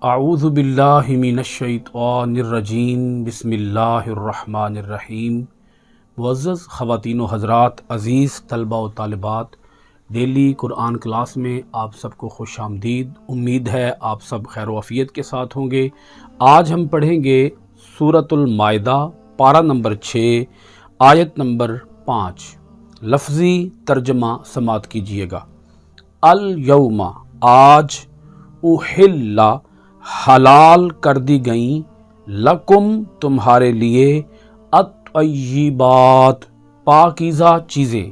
اعوذ باللہ من الشیطان الرجیم بسم اللہ الرحمن الرحیم۔ معزز خواتین و حضرات، عزیز طلبہ و طالبات، ڈیلی قرآن کلاس میں آپ سب کو خوش آمدید۔ امید ہے آپ سب خیر و عافیت کے ساتھ ہوں گے۔ آج ہم پڑھیں گے سورۃ المائدہ، پارہ نمبر 6، آیت نمبر 5۔ لفظی ترجمہ سماعت کیجیے گا۔ الیوم، آج، احل، حلال کر دی گئیں، لکم، تمہارے لیے، الطیبات، پاکیزہ چیزیں،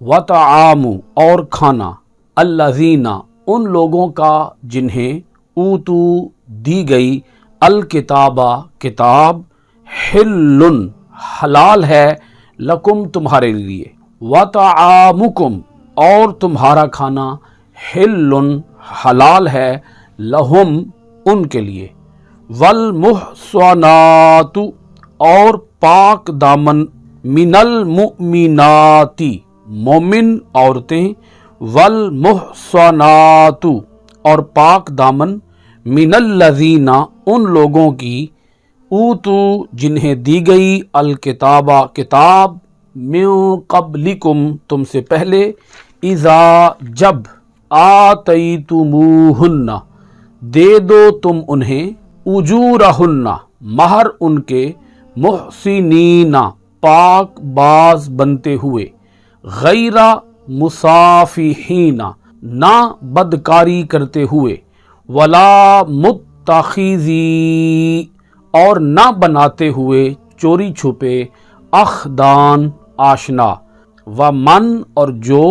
وطعام، اور کھانا، الذین، ان لوگوں کا جنہیں، اوتو، دی گئی، الکتابہ، کتاب، حل، حلال ہے، لکم، تمہارے لیے، وطعامکم، اور تمہارا کھانا، حل، حلال ہے، لہم، ان کے لیے، والمحصنات، اور پاک دامن، من المؤمنات، مومن عورتیں، والمحصنات، اور پاک دامن، من الذین، ان لوگوں کی، اوتو، جنہیں دی گئی، الکتابہ، کتاب، من قبلکم، تم سے پہلے، اذا، جب، آتیتموہن، دے دو تم انہیں، اجورہن، مہر ان کے، محسنین، پاک باز بنتے ہوئے، غیر مسافحین، نہ بدکاری کرتے ہوئے، ولا متخذی، اور نہ بناتے ہوئے، چوری چھپے، اخدان، آشنا، ومن، اور جو،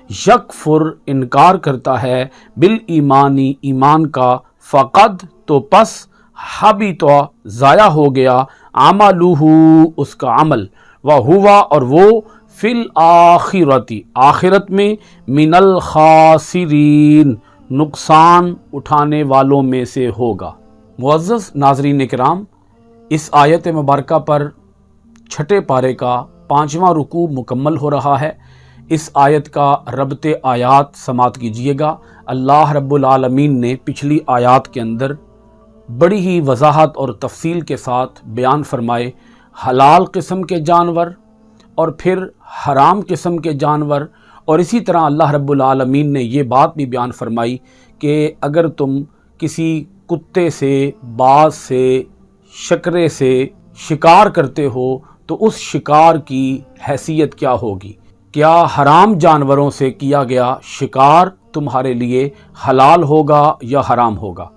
یکفر، انکار کرتا ہے، بالایمانی، ایمان کا، فقد، تو پس، حبط، ضائع ہو گیا، عملہ، اس کا عمل، وہو، اور وہ، فی الآخرۃ، آخرت میں، من الخاسرین، نقصان اٹھانے والوں میں سے ہوگا۔ معزز ناظرین کرام، اس آیت مبارکہ پر چھٹے پارے کا 5واں رکوع مکمل ہو رہا ہے۔ اس آیت کا ربط آیات سماعت کیجیے گا۔ اللہ رب العالمین نے پچھلی آیات کے اندر بڑی ہی وضاحت اور تفصیل کے ساتھ بیان فرمائے حلال قسم کے جانور اور پھر حرام قسم کے جانور، اور اسی طرح اللہ رب العالمین نے یہ بات بھی بیان فرمائی کہ اگر تم کسی کتے سے، باز سے، شکرے سے شکار کرتے ہو تو اس شکار کی حیثیت کیا ہوگی، کیا حرام جانوروں سے کیا گیا شکار تمہارے لیے حلال ہوگا یا حرام ہوگا۔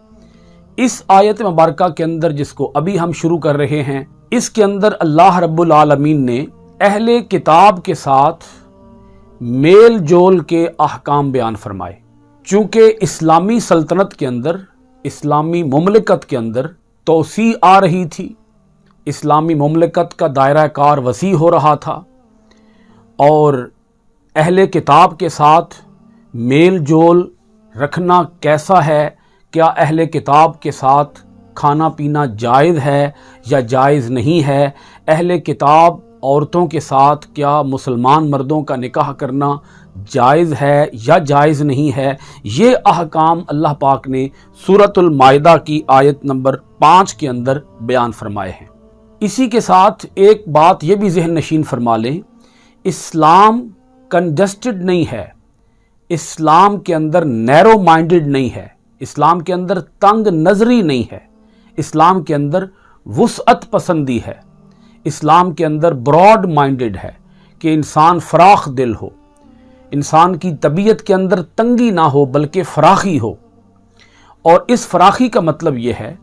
اس آیت مبارکہ کے اندر جس کو ابھی ہم شروع کر رہے ہیں، اس کے اندر اللہ رب العالمین نے اہل کتاب کے ساتھ میل جول کے احکام بیان فرمائے۔ چونکہ اسلامی سلطنت کے اندر، اسلامی مملکت کے اندر توسیع آ رہی تھی، اسلامی مملکت کا دائرہ کار وسیع ہو رہا تھا، اور اہل کتاب کے ساتھ میل جول رکھنا کیسا ہے، کیا اہل کتاب کے ساتھ کھانا پینا جائز ہے یا جائز نہیں ہے، اہل کتاب عورتوں کے ساتھ کیا مسلمان مردوں کا نکاح کرنا جائز ہے یا جائز نہیں ہے، یہ احکام اللہ پاک نے سورۃ المائدہ کی آیت نمبر 5 کے اندر بیان فرمائے ہیں۔ اسی کے ساتھ ایک بات یہ بھی ذہن نشین فرما لیں، اسلام کنجسٹڈ نہیں ہے، اسلام کے اندر نیرو مائنڈڈ نہیں ہے، اسلام کے اندر تنگ نظری نہیں ہے، اسلام کے اندر وسعت پسندی ہے، اسلام کے اندر براڈ مائنڈڈ ہے کہ انسان فراخ دل ہو، انسان کی طبیعت کے اندر تنگی نہ ہو بلکہ فراخی ہو۔ اور اس فراخی کا مطلب یہ ہے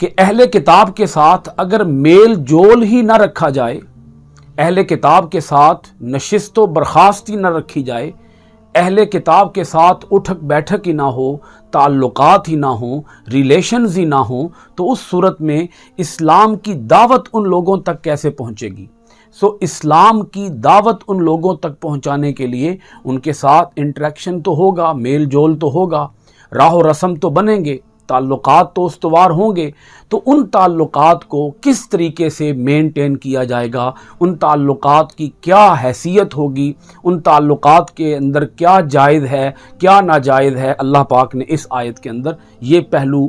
کہ اہل کتاب کے ساتھ اگر میل جول ہی نہ رکھا جائے، اہل کتاب کے ساتھ نشست و برخاستی نہ رکھی جائے، اہل کتاب کے ساتھ اٹھک بیٹھک ہی نہ ہو، تعلقات ہی نہ ہوں، ریلیشنز ہی نہ ہوں، تو اس صورت میں اسلام کی دعوت ان لوگوں تک کیسے پہنچے گی؟ اسلام کی دعوت ان لوگوں تک پہنچانے کے لیے ان کے ساتھ انٹریکشن تو ہوگا، میل جول تو ہوگا، راہ و رسم تو بنیں گے، تعلقات تو استوار ہوں گے۔ تو ان تعلقات کو کس طریقے سے مینٹین کیا جائے گا، ان تعلقات کی کیا حیثیت ہوگی، ان تعلقات کے اندر کیا جائز ہے کیا ناجائز ہے، اللہ پاک نے اس آیت کے اندر یہ پہلو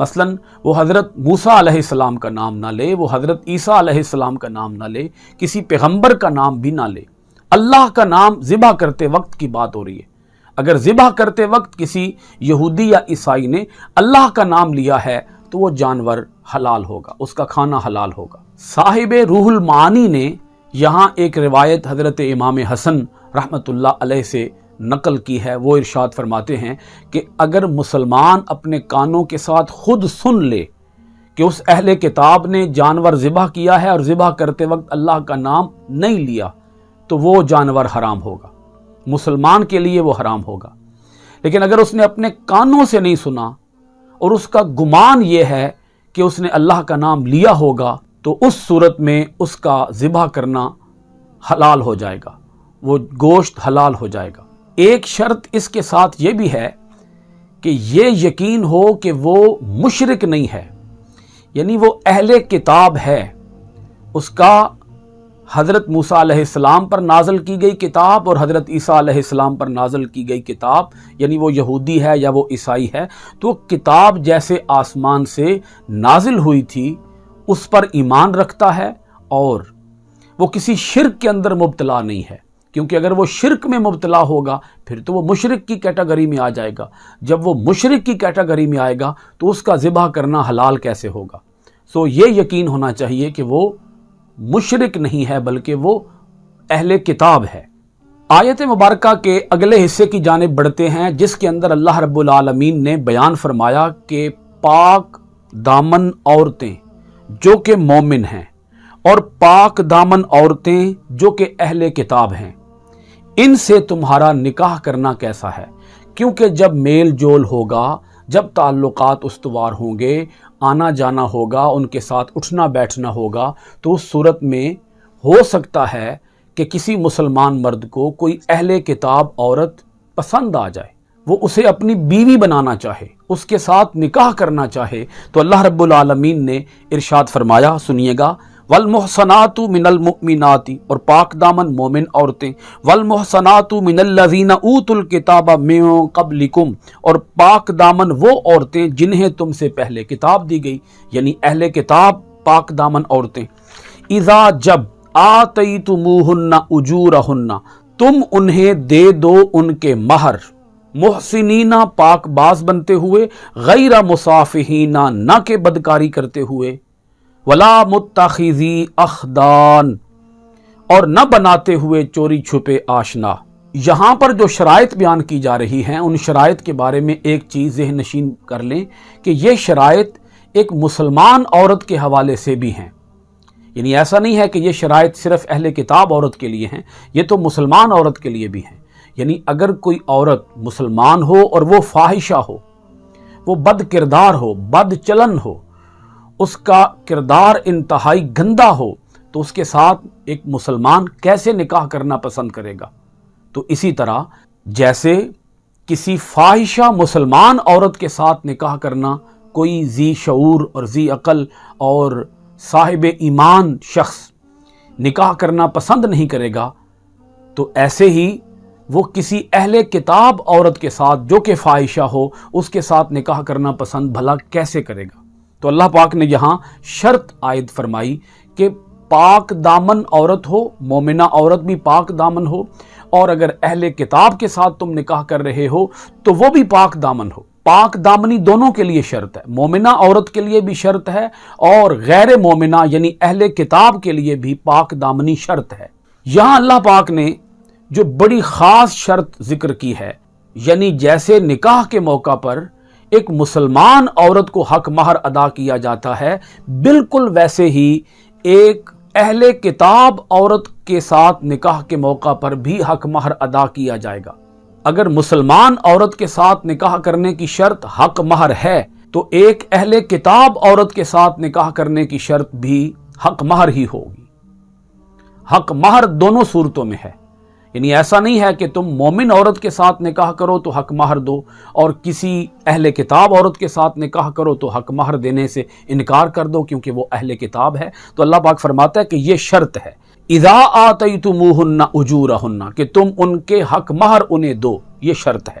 مثلاً وہ حضرت موسیٰ علیہ السلام کا نام نہ لے، وہ حضرت عیسیٰ علیہ السلام کا نام نہ لے، کسی پیغمبر کا نام بھی نہ لے، اللہ کا نام ذبح کرتے وقت کی بات ہو رہی ہے۔ اگر ذبح کرتے وقت کسی یہودی یا عیسائی نے اللہ کا نام لیا ہے تو وہ جانور حلال ہوگا، اس کا کھانا حلال ہوگا۔ صاحب روح المعانی نے یہاں ایک روایت حضرت امام حسن رحمۃ اللہ علیہ سے نقل کی ہے۔ وہ ارشاد فرماتے ہیں کہ اگر مسلمان اپنے کانوں کے ساتھ خود سن لے کہ اس اہل کتاب نے جانور ذبح کیا ہے اور ذبح کرتے وقت اللہ کا نام نہیں لیا تو وہ جانور حرام ہوگا، مسلمان کے لیے وہ حرام ہوگا۔ لیکن اگر اس نے اپنے کانوں سے نہیں سنا اور اس کا گمان یہ ہے کہ اس نے اللہ کا نام لیا ہوگا تو اس صورت میں اس کا ذبح کرنا حلال ہو جائے گا، وہ گوشت حلال ہو جائے گا۔ ایک شرط اس کے ساتھ یہ بھی ہے کہ یہ یقین ہو کہ وہ مشرک نہیں ہے، یعنی وہ اہل کتاب ہے، اس کا حضرت موسیٰ علیہ السلام پر نازل کی گئی کتاب اور حضرت عیسیٰ علیہ السلام پر نازل کی گئی کتاب، یعنی وہ یہودی ہے یا وہ عیسائی ہے، تو کتاب جیسے آسمان سے نازل ہوئی تھی اس پر ایمان رکھتا ہے اور وہ کسی شرک کے اندر مبتلا نہیں ہے، کیونکہ اگر وہ شرک میں مبتلا ہوگا پھر تو وہ مشرک کی کیٹیگری میں آ جائے گا۔ جب وہ مشرک کی کیٹیگری میں آئے گا تو اس کا ذبح کرنا حلال کیسے ہوگا؟ سو یہ یقین ہونا چاہیے کہ وہ مشرک نہیں ہے بلکہ وہ اہل کتاب ہے۔ آیت مبارکہ کے اگلے حصے کی جانب بڑھتے ہیں، جس کے اندر اللہ رب العالمین نے بیان فرمایا کہ پاک دامن عورتیں جو کہ مومن ہیں اور پاک دامن عورتیں جو کہ اہل کتاب ہیں، ان سے تمہارا نکاح کرنا کیسا ہے؟ کیونکہ جب میل جول ہوگا، جب تعلقات استوار ہوں گے، آنا جانا ہوگا، ان کے ساتھ اٹھنا بیٹھنا ہوگا، تو اس صورت میں ہو سکتا ہے کہ کسی مسلمان مرد کو کوئی اہل کتاب عورت پسند آ جائے، وہ اسے اپنی بیوی بنانا چاہے، اس کے ساتھ نکاح کرنا چاہے، تو اللہ رب العالمین نے ارشاد فرمایا، سنیے گا، والمحصنات من المؤمنات، اور پاک دامن مومن عورتیں، والمحصنات من الذین اوتوا الکتاب من قبلکم، اور پاک دامن وہ عورتیں جنہیں تم سے پہلے کتاب دی گئی، یعنی اہل کتاب پاک دامن عورتیں، اذا جب آتیتموہن اجورہن، تم انہیں دے دو ان کے مہر، محسنین پاک باز بنتے ہوئے، غیر مصافحین نہ کہ بدکاری کرتے ہوئے، ولا متخذی اخدان اور نہ بناتے ہوئے چوری چھپے آشنا۔ یہاں پر جو شرائط بیان کی جا رہی ہیں ان شرائط کے بارے میں ایک چیز ذہن نشین کر لیں کہ یہ شرائط ایک مسلمان عورت کے حوالے سے بھی ہیں، یعنی ایسا نہیں ہے کہ یہ شرائط صرف اہل کتاب عورت کے لیے ہیں، یہ تو مسلمان عورت کے لیے بھی ہیں۔ یعنی اگر کوئی عورت مسلمان ہو اور وہ فاحشہ ہو، وہ بد کردار ہو، بد چلن ہو، اس کا کردار انتہائی گندا ہو، تو اس کے ساتھ ایک مسلمان کیسے نکاح کرنا پسند کرے گا؟ تو اسی طرح جیسے کسی فاحشہ مسلمان عورت کے ساتھ نکاح کرنا کوئی ذی شعور اور ذی عقل اور صاحب ایمان شخص نکاح کرنا پسند نہیں کرے گا، تو ایسے ہی وہ کسی اہل کتاب عورت کے ساتھ جو کہ فاحشہ ہو اس کے ساتھ نکاح کرنا پسند بھلا کیسے کرے گا؟ تو اللہ پاک نے یہاں شرط عائد فرمائی کہ پاک دامن عورت ہو، مومنہ عورت بھی پاک دامن ہو، اور اگر اہل کتاب کے ساتھ تم نکاح کر رہے ہو تو وہ بھی پاک دامن ہو۔ پاک دامنی دونوں کے لیے شرط ہے، مومنہ عورت کے لیے بھی شرط ہے اور غیر مومنہ یعنی اہل کتاب کے لیے بھی پاک دامنی شرط ہے۔ یہاں اللہ پاک نے جو بڑی خاص شرط ذکر کی ہے، یعنی جیسے نکاح کے موقع پر ایک مسلمان عورت کو حق مہر ادا کیا جاتا ہے، بالکل ویسے ہی ایک اہل کتاب عورت کے ساتھ نکاح کے موقع پر بھی حق مہر ادا کیا جائے گا۔ اگر مسلمان عورت کے ساتھ نکاح کرنے کی شرط حق مہر ہے تو ایک اہل کتاب عورت کے ساتھ نکاح کرنے کی شرط بھی حق مہر ہی ہوگی۔ حق مہر دونوں صورتوں میں ہے، یعنی ایسا نہیں ہے کہ تم مومن عورت کے ساتھ نکاح کرو تو حق مہر دو اور کسی اہل کتاب عورت کے ساتھ نکاح کرو تو حق مہر دینے سے انکار کر دو کیونکہ وہ اہل کتاب ہے۔ تو اللہ پاک فرماتا ہے کہ یہ شرط ہے، اذا آتیتموہن اجورہن، کہ تم ان کے حق مہر انہیں دو، یہ شرط ہے۔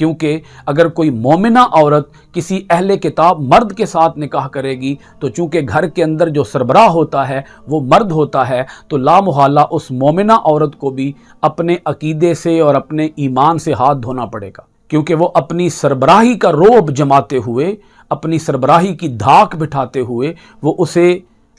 کیونکہ اگر کوئی مومنہ عورت کسی اہل کتاب مرد کے ساتھ نکاح کرے گی تو چونکہ گھر کے اندر جو سربراہ ہوتا ہے وہ مرد ہوتا ہے، تو لا محالہ اس مومنہ عورت کو بھی اپنے عقیدے سے اور اپنے ایمان سے ہاتھ دھونا پڑے گا، کیونکہ وہ اپنی سربراہی کا رعب جماتے ہوئے، اپنی سربراہی کی دھاک بٹھاتے ہوئے وہ اسے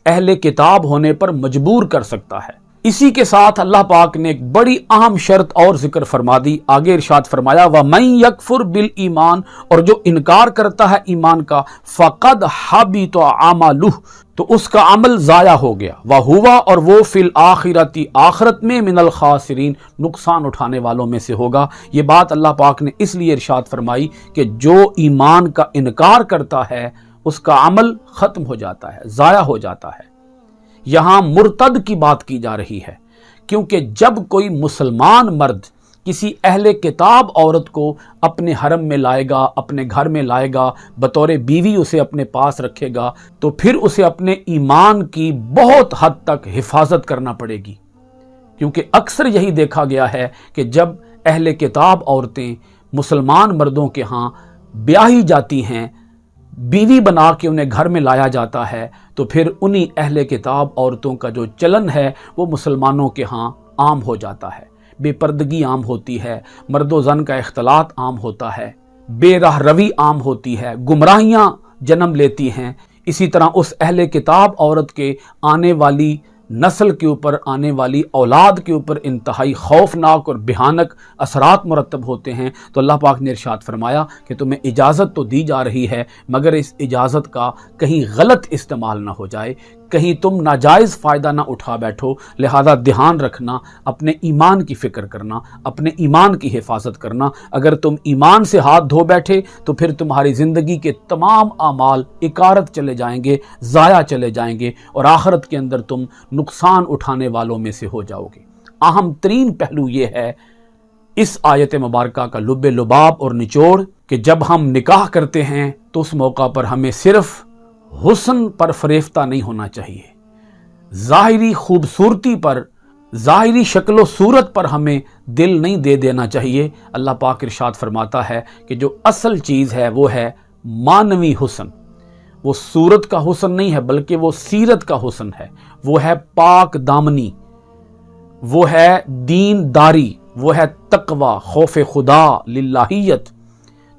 اہل کتاب ہونے پر مجبور کر سکتا ہے۔ اسی کے ساتھ اللہ پاک نے ایک بڑی اہم شرط اور ذکر فرما دی، آگے ارشاد فرمایا وَمَن يَكْفُرْ بِالْإِيمَانِ، اور جو انکار کرتا ہے ایمان کا، فَقَدْ حَبِطَ عَمَلُهُ، تو اس کا عمل ضائع ہو گیا، وَهُوَ، اور وہ فی الآخرۃ، آخرت میں، من الخاسرین، نقصان اٹھانے والوں میں سے ہوگا۔ یہ بات اللہ پاک نے اس لیے ارشاد فرمائی کہ جو ایمان کا انکار کرتا ہے اس کا عمل ختم ہو جاتا ہے، ضائع ہو جاتا ہے۔ یہاں مرتد کی بات کی جا رہی ہے، کیونکہ جب کوئی مسلمان مرد کسی اہل کتاب عورت کو اپنے حرم میں لائے گا، اپنے گھر میں لائے گا، بطور بیوی اسے اپنے پاس رکھے گا، تو پھر اسے اپنے ایمان کی بہت حد تک حفاظت کرنا پڑے گی، کیونکہ اکثر یہی دیکھا گیا ہے کہ جب اہل کتاب عورتیں مسلمان مردوں کے ہاں بیاہی جاتی ہیں، بیوی بنا کے انہیں گھر میں لایا جاتا ہے، تو پھر انہی اہل کتاب عورتوں کا جو چلن ہے وہ مسلمانوں کے ہاں عام ہو جاتا ہے، بے پردگی عام ہوتی ہے، مرد و زن کا اختلاط عام ہوتا ہے، بے راہ روی عام ہوتی ہے، گمراہیاں جنم لیتی ہیں۔ اسی طرح اس اہل کتاب عورت کے آنے والی نسل کے اوپر، آنے والی اولاد کے اوپر انتہائی خوفناک اور بھیانک اثرات مرتب ہوتے ہیں۔ تو اللہ پاک نے ارشاد فرمایا کہ تمہیں اجازت تو دی جا رہی ہے، مگر اس اجازت کا کہیں غلط استعمال نہ ہو جائے، کہیں تم ناجائز فائدہ نہ اٹھا بیٹھو، لہذا دھیان رکھنا، اپنے ایمان کی فکر کرنا، اپنے ایمان کی حفاظت کرنا۔ اگر تم ایمان سے ہاتھ دھو بیٹھے تو پھر تمہاری زندگی کے تمام اعمال اکارت چلے جائیں گے، ضائع چلے جائیں گے، اور آخرت کے اندر تم نقصان اٹھانے والوں میں سے ہو جاؤ گے۔ اہم ترین پہلو یہ ہے اس آیت مبارکہ کا لب لباب اور نچوڑ کہ جب ہم نکاح کرتے ہیں تو اس موقع پر ہمیں صرف حسن پر فریفتہ نہیں ہونا چاہیے، ظاہری خوبصورتی پر، ظاہری شکل و صورت پر ہمیں دل نہیں دے دینا چاہیے۔ اللہ پاک ارشاد فرماتا ہے کہ جو اصل چیز ہے وہ ہے معنوی حسن، وہ صورت کا حسن نہیں ہے بلکہ وہ سیرت کا حسن ہے، وہ ہے پاک دامنی، وہ ہے دین داری، وہ ہے تقوی، خوف خدا، للہیت۔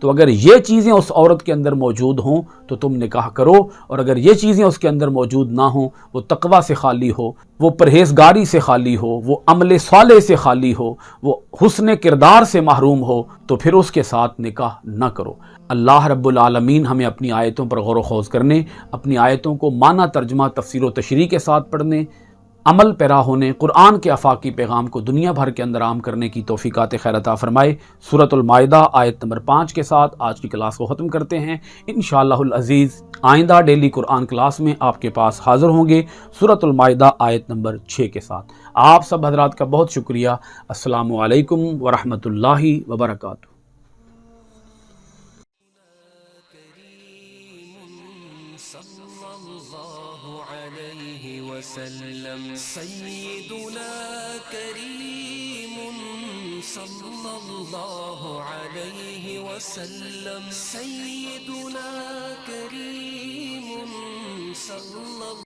تو اگر یہ چیزیں اس عورت کے اندر موجود ہوں تو تم نکاح کرو، اور اگر یہ چیزیں اس کے اندر موجود نہ ہوں، وہ تقوی سے خالی ہو، وہ پرہیزگاری سے خالی ہو، وہ عمل صالح سے خالی ہو، وہ حسن کردار سے محروم ہو، تو پھر اس کے ساتھ نکاح نہ کرو۔ اللہ رب العالمین ہمیں اپنی آیتوں پر غور و خوض کرنے، اپنی آیتوں کو معنی، ترجمہ، تفسیر و تشریح کے ساتھ پڑھنے، عمل پیرا ہونے، قرآن کے آفاقی پیغام کو دنیا بھر کے اندر عام کرنے کی توفیقات خیر عطا فرمائے۔ سورۃ المائدہ آیت نمبر 5 کے ساتھ آج کی کلاس کو ختم کرتے ہیں۔ انشاءاللہ العزیز آئندہ ڈیلی قرآن کلاس میں آپ کے پاس حاضر ہوں گے سورۃ المائدہ آیت نمبر 6 کے ساتھ۔ آپ سب حضرات کا بہت شکریہ۔ السلام علیکم ورحمۃ اللہ وبرکاتہ۔ سيدنا كريم صلى الله عليه وسلم، سيدنا كريم صلى